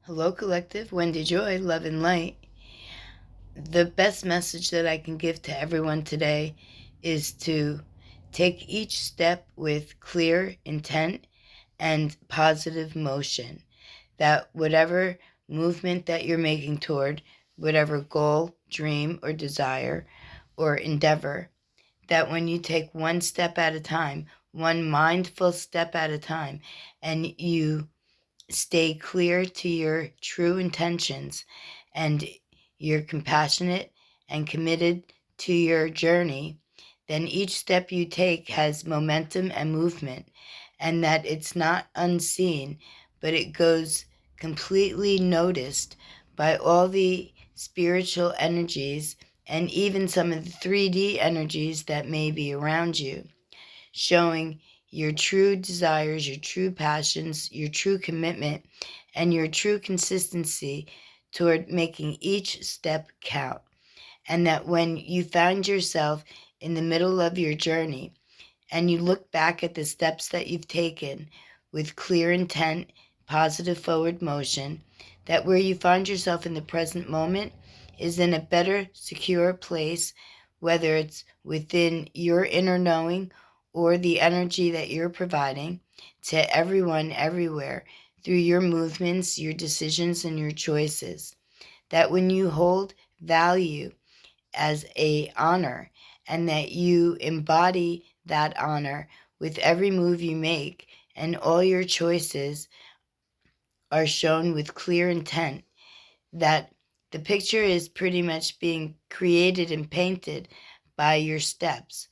Hello, Collective. Wendy Joy, Love and Light. The best message that I can give to everyone today is to take each step with clear intent and positive motion. That whatever movement that you're making toward, whatever goal, dream, or desire, or endeavor, that when you take one step at a time, one mindful step at a time, and you stay clear to your true intentions and you're compassionate and committed to your journey, then each step you take has momentum and movement, and that it's not unseen, but it goes completely noticed by all the spiritual energies and even some of the 3D energies that may be around you, showing your true desires, your true passions, your true commitment, and your true consistency toward making each step count. And that when you find yourself in the middle of your journey and you look back at the steps that you've taken with clear intent, positive forward motion, that where you find yourself in the present moment is in a better, secure place, whether it's within your inner knowing or the energy that you're providing to everyone everywhere through your movements, your decisions, and your choices. That when you hold value as a honor and that you embody that honor with every move you make, and all your choices are shown with clear intent, that the picture is pretty much being created and painted by your steps.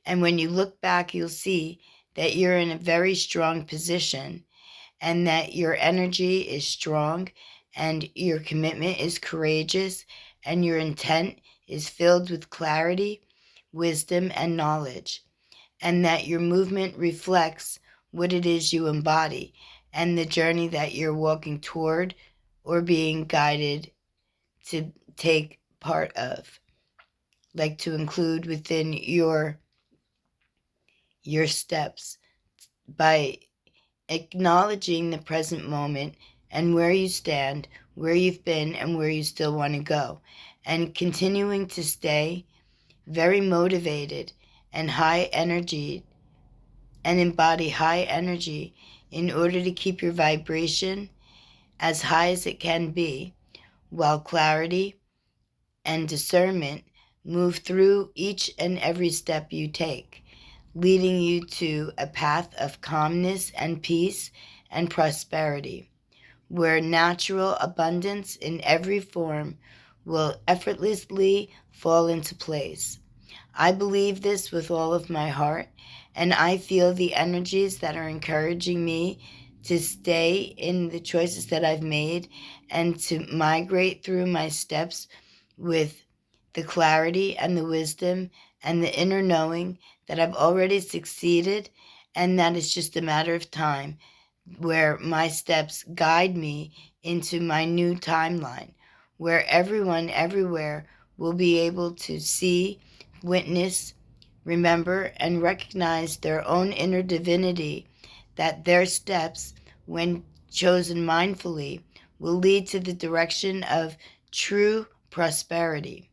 And when you look back, you'll see that you're in a very strong position and that your energy is strong and your commitment is courageous and your intent is filled with clarity, wisdom, and knowledge, and that your movement reflects what it is you embody and the journey that you're walking toward or being guided to take part of, like to include within your steps by acknowledging the present moment and where you stand, where you've been, and where you still want to go, and continuing to stay very motivated and high energy and embody high energy in order to keep your vibration as high as it can be, while clarity and discernment move through each and every step you take, leading you to a path of calmness and peace and prosperity, where natural abundance in every form will effortlessly fall into place. I believe this with all of my heart, and I feel the energies that are encouraging me to stay in the choices that I've made and to migrate through my steps with the clarity and the wisdom and the inner knowing that I've already succeeded and that it's just a matter of time where my steps guide me into my new timeline, where everyone everywhere will be able to see, witness, remember, and recognize their own inner divinity, that their steps, when chosen mindfully, will lead to the direction of true prosperity.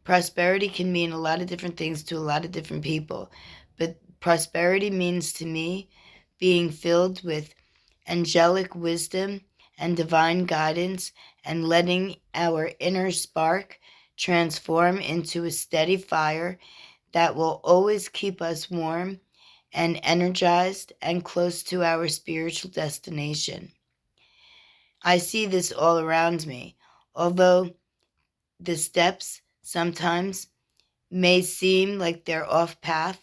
Prosperity can mean a lot of different things to a lot of different people, but prosperity means to me being filled with angelic wisdom and divine guidance and letting our inner spark transform into a steady fire that will always keep us warm and energized and close to our spiritual destination. I see this all around me. Although the steps sometimes may seem like they're off path,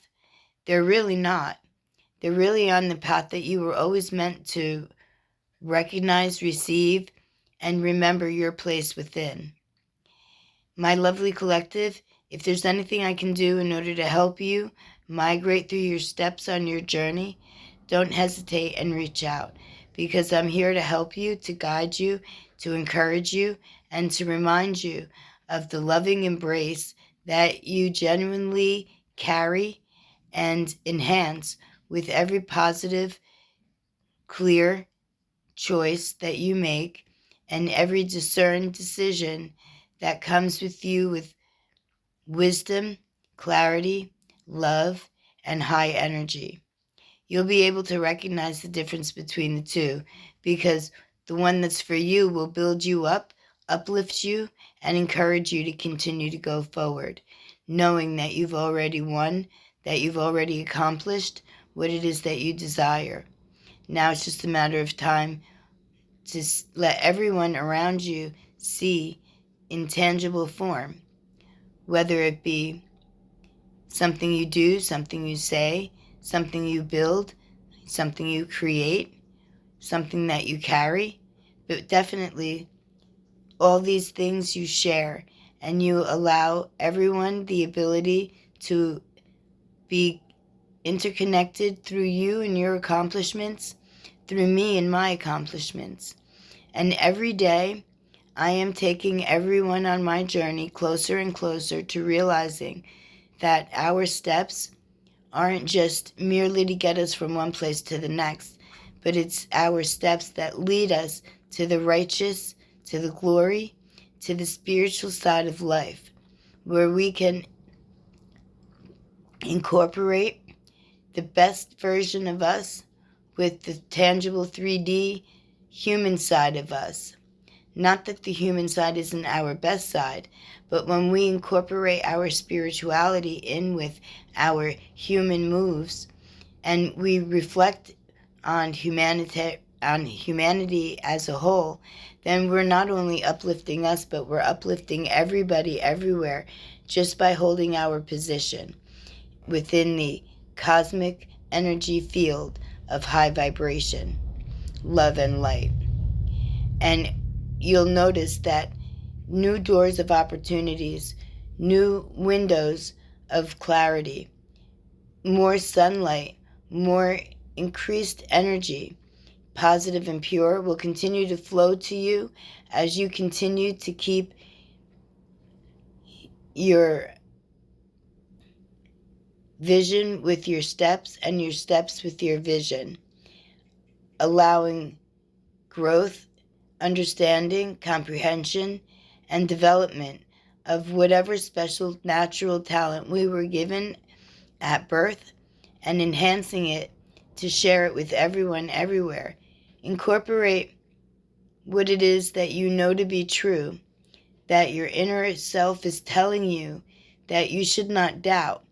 they're really not. They're really on the path that you were always meant to recognize, receive, and remember your place within. My lovely collective, if there's anything I can do in order to help you migrate through your steps on your journey, don't hesitate and reach out, because I'm here to help you, to guide you, to encourage you, and to remind you of the loving embrace that you genuinely carry and enhance with every positive, clear choice that you make and every discerned decision that comes with you with wisdom, clarity, love, and high energy. You'll be able to recognize the difference between the two, because the one that's for you will build you up, uplift you, and encourage you to continue to go forward, knowing that you've already won, that you've already accomplished what it is that you desire. Now it's just a matter of time to let everyone around you see in tangible form, whether it be something you do, something you say, something you build, something you create, something that you carry, but definitely all these things you share, and you allow everyone the ability to be interconnected through you and your accomplishments, through me and my accomplishments. And every day, I am taking everyone on my journey closer and closer to realizing that our steps aren't just merely to get us from one place to the next, but it's our steps that lead us to the righteous, to the glory, to the spiritual side of life, where we can incorporate the best version of us with the tangible 3D human side of us. Not that the human side isn't our best side, but when we incorporate our spirituality in with our human moves, and we reflect on humanity as a whole, then we're not only uplifting us, but we're uplifting everybody everywhere just by holding our position within the cosmic energy field of high vibration, love and light. And you'll notice that new doors of opportunities, new windows of clarity, more sunlight, more increased energy, positive and pure, will continue to flow to you as you continue to keep your vision with your steps and your steps with your vision, allowing growth, understanding, comprehension, and development of whatever special natural talent we were given at birth, and enhancing it to share it with everyone everywhere. Incorporate what it is that you know to be true, that your inner self is telling you that you should not doubt,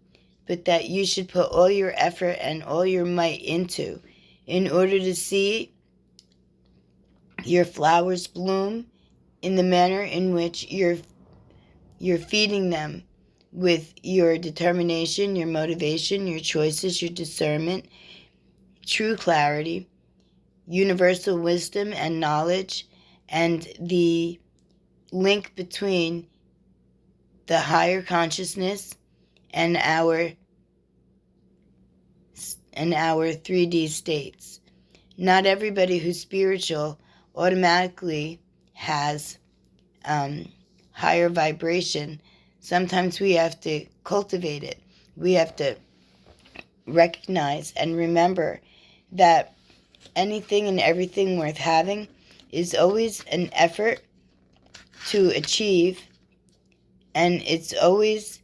but that you should put all your effort and all your might into in order to see your flowers bloom in the manner in which you're feeding them with your determination, your motivation, your choices, your discernment, true clarity, universal wisdom and knowledge, and the link between the higher consciousness and our 3D states. Not everybody who's spiritual automatically has higher vibration. Sometimes we have to cultivate it. We have to recognize and remember that anything and everything worth having is always an effort to achieve, and it always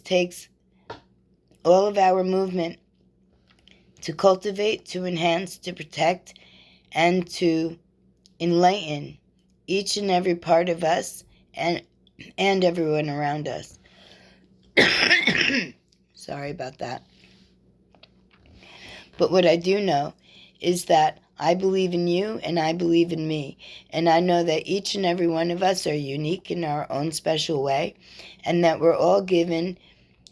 takes all of our movement to cultivate, to enhance, to protect, and to enlighten each and every part of us and everyone around us. Sorry about that. But what I do know is that I believe in you and I believe in me. And I know that each and every one of us are unique in our own special way, and that we're all given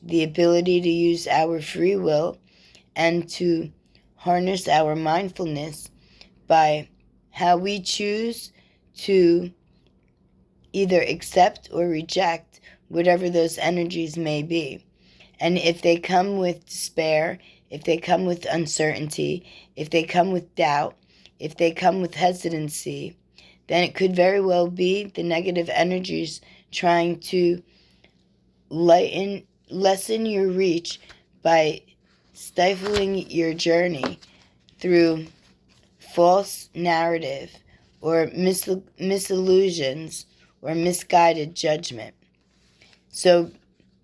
the ability to use our free will and to harness our mindfulness by how we choose to either accept or reject whatever those energies may be. And if they come with despair, if they come with uncertainty, if they come with doubt, if they come with hesitancy, then it could very well be the negative energies trying to lessen your reach by stifling your journey through false narrative or misillusions or misguided judgment. So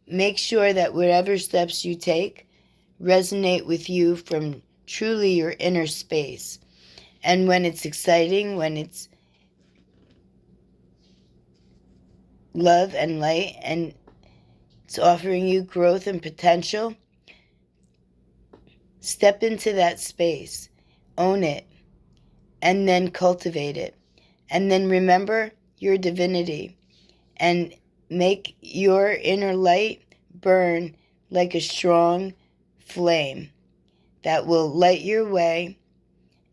make sure that whatever steps you take resonate with you from truly your inner space. And when it's exciting, when it's love and light, and it's offering you growth and potential, step into that space, own it, and then cultivate it. And then remember your divinity and make your inner light burn like a strong flame that will light your way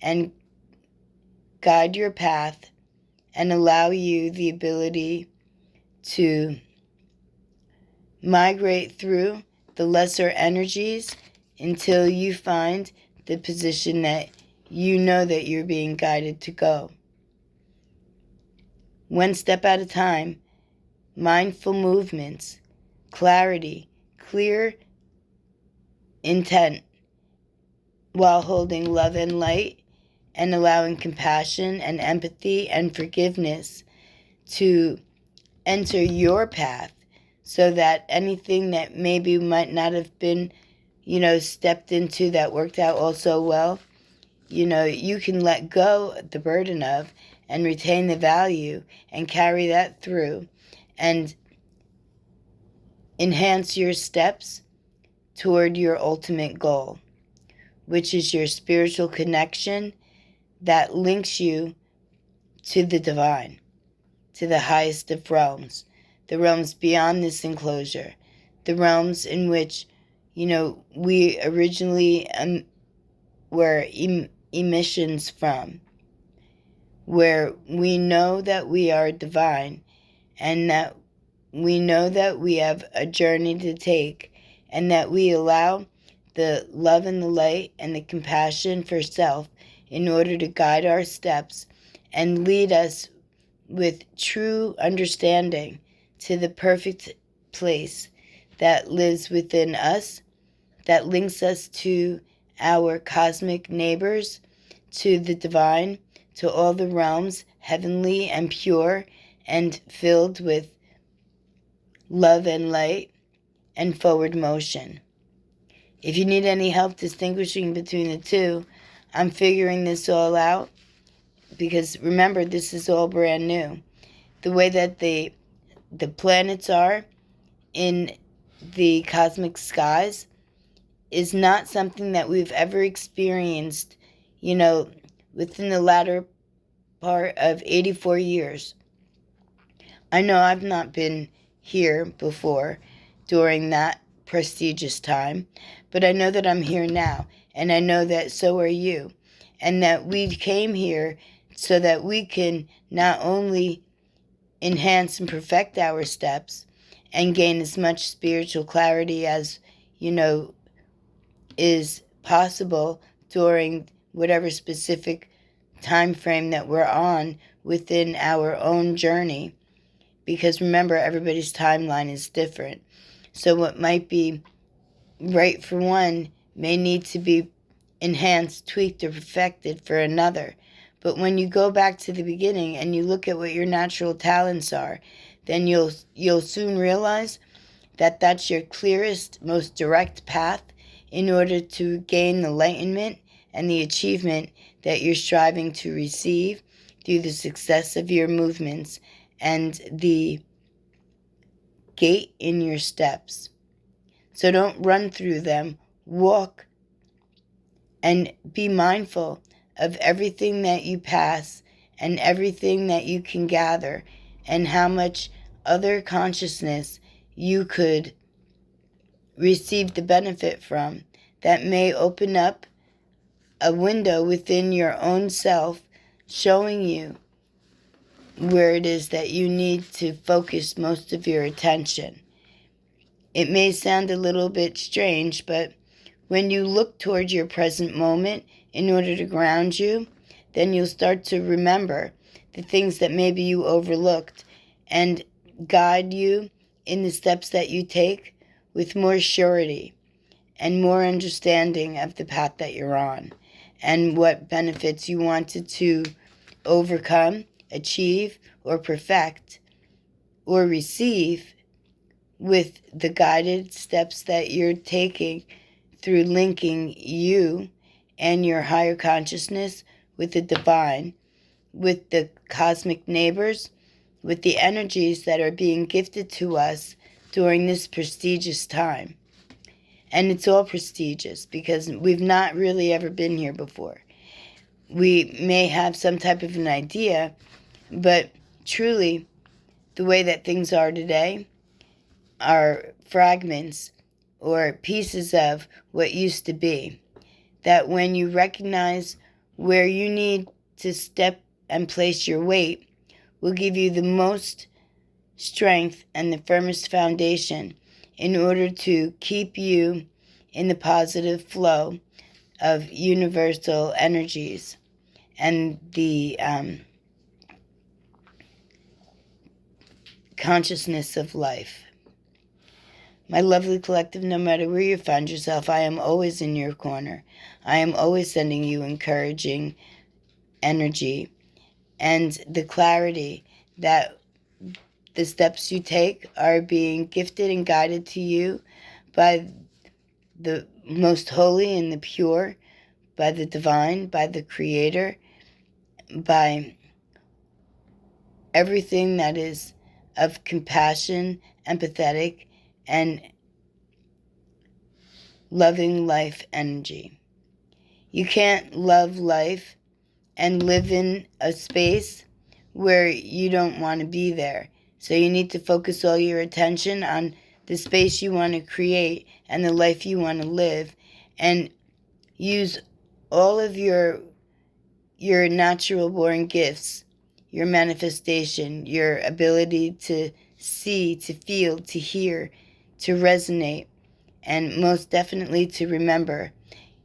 and guide your path and allow you the ability to migrate through the lesser energies until you find the position that you know that you're being guided to go. One step at a time, mindful movements, clarity, clear intent, while holding love and light and allowing compassion and empathy and forgiveness to enter your path, so that anything that maybe might not have been, stepped into that worked out all so well, you can let go the burden of and retain the value and carry that through and enhance your steps toward your ultimate goal, which is your spiritual connection that links you to the divine, to the highest of realms, the realms beyond this enclosure, the realms in which, we originally were emissions from, where we know that we are divine and that we know that we have a journey to take, and that we allow the love and the light and the compassion for self in order to guide our steps and lead us with true understanding to the perfect place that lives within us, that links us to our cosmic neighbors, to the divine, to all the realms, heavenly and pure and filled with love and light and forward motion. If you need any help distinguishing between the two, I'm figuring this all out, because remember, this is all brand new. The way that the planets are in the cosmic skies is not something that we've ever experienced, within the latter part of 84 years. I know I've not been here before during that prestigious time, but I know that I'm here now, and I know that so are you, and that we came here so that we can not only enhance and perfect our steps and gain as much spiritual clarity as, is possible during whatever specific time frame that we're on within our own journey. Because remember, everybody's timeline is different. So what might be right for one may need to be enhanced, tweaked, or perfected for another. But when you go back to the beginning and you look at what your natural talents are, then you'll soon realize that that's your clearest, most direct path in order to gain the enlightenment and the achievement that you're striving to receive through the success of your movements and the gait in your steps. So don't run through them. Walk and be mindful of everything that you pass and everything that you can gather, and how much other consciousness you could receive the benefit from that may open up a window within your own self, showing you where it is that you need to focus most of your attention. It may sound a little bit strange, but when you look towards your present moment in order to ground you, then you'll start to remember the things that maybe you overlooked and guide you in the steps that you take with more surety and more understanding of the path that you're on. and what benefits you wanted to overcome, achieve, or perfect, or receive with the guided steps that you're taking through linking you and your higher consciousness with the divine, with the cosmic neighbors, with the energies that are being gifted to us during this prestigious time. And it's all prestigious because we've not really ever been here before. We may have some type of an idea, but truly, the way that things are today are fragments or pieces of what used to be. That when you recognize where you need to step and place your weight, will give you the most strength and the firmest foundation in order to keep you in the positive flow of universal energies and the consciousness of life. My lovely collective, no matter where you find yourself, I am always in your corner. I am always sending you encouraging energy and the clarity that the steps you take are being gifted and guided to you by the most holy and the pure, by the divine, by the creator, by everything that is of compassion, empathetic, and loving life energy. You can't love life and live in a space where you don't want to be there. So you need to focus all your attention on the space you want to create and the life you want to live, and use all of your natural born gifts, your manifestation, your ability to see, to feel, to hear, to resonate, and most definitely to remember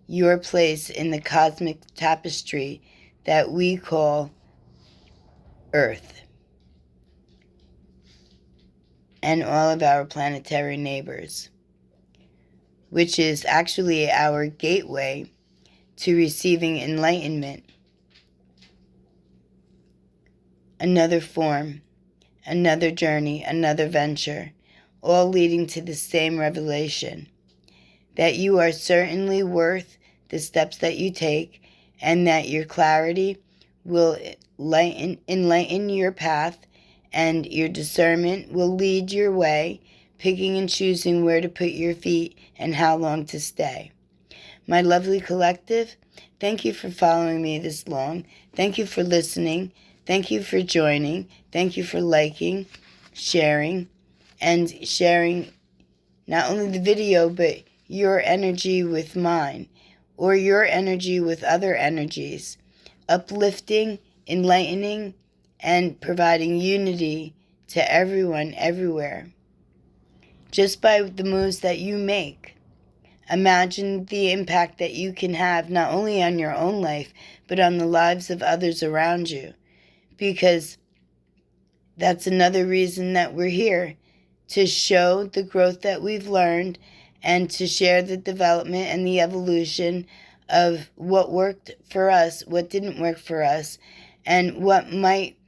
your place in the cosmic tapestry that we call Earth and all of our planetary neighbors, which is actually our gateway to receiving enlightenment, another form, another journey, another venture, all leading to the same revelation, that you are certainly worth the steps that you take, and that your clarity will enlighten your path, and your discernment will lead your way, picking and choosing where to put your feet and how long to stay. My lovely collective, thank you for following me this long. Thank you for listening. Thank you for joining. Thank you for liking, sharing, and sharing not only the video, but your energy with mine, or your energy with other energies, uplifting, enlightening, and providing unity to everyone, everywhere. Just by the moves that you make, imagine the impact that you can have not only on your own life, but on the lives of others around you. Because that's another reason that we're here, to show the growth that we've learned and to share the development and the evolution of what worked for us, what didn't work for us, and what might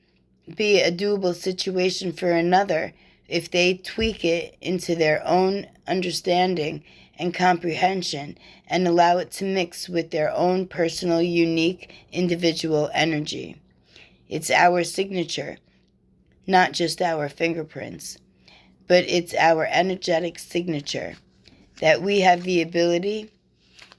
be a doable situation for another if they tweak it into their own understanding and comprehension and allow it to mix with their own personal, unique, individual energy. It's our signature, not just our fingerprints, but it's our energetic signature that we have the ability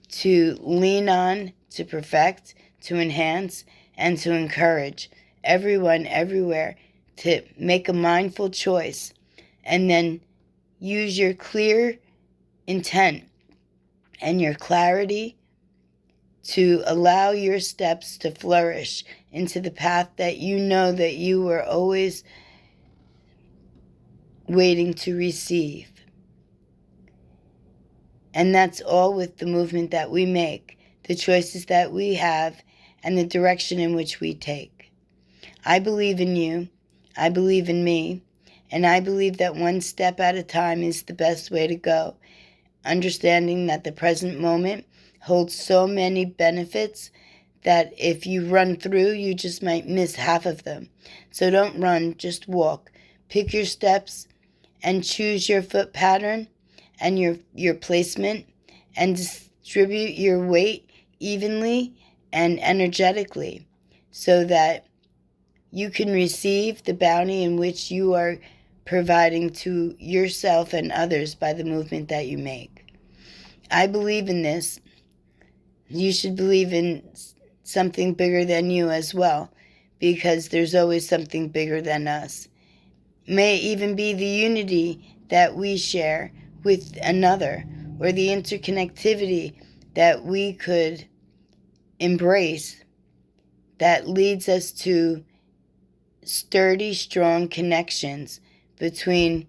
to lean on, to perfect, to enhance, and to encourage everyone everywhere to make a mindful choice, and then use your clear intent and your clarity to allow your steps to flourish into the path that you know that you were always waiting to receive. And that's all with the movement that we make, the choices that we have, and the direction in which we take. I believe in you, I believe in me, and I believe that one step at a time is the best way to go, understanding that the present moment holds so many benefits that if you run through, you just might miss half of them. So don't run, just walk. Pick your steps and choose your foot pattern and your placement, and distribute your weight evenly and energetically so that you can receive the bounty in which you are providing to yourself and others by the movement that you make. I believe in this. You should believe in something bigger than you as well, because there's always something bigger than us. May it even be the unity that we share with another, or the interconnectivity that we could embrace that leads us to sturdy, strong connections between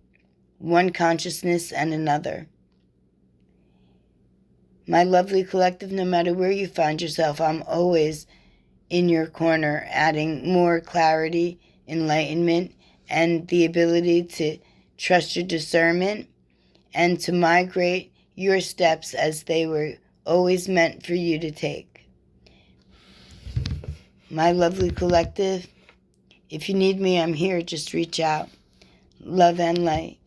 one consciousness and another. My lovely collective, no matter where you find yourself, I'm always in your corner, adding more clarity, enlightenment, and the ability to trust your discernment and to migrate your steps as they were always meant for you to take. My lovely collective, if you need me, I'm here. Just reach out. Love and light.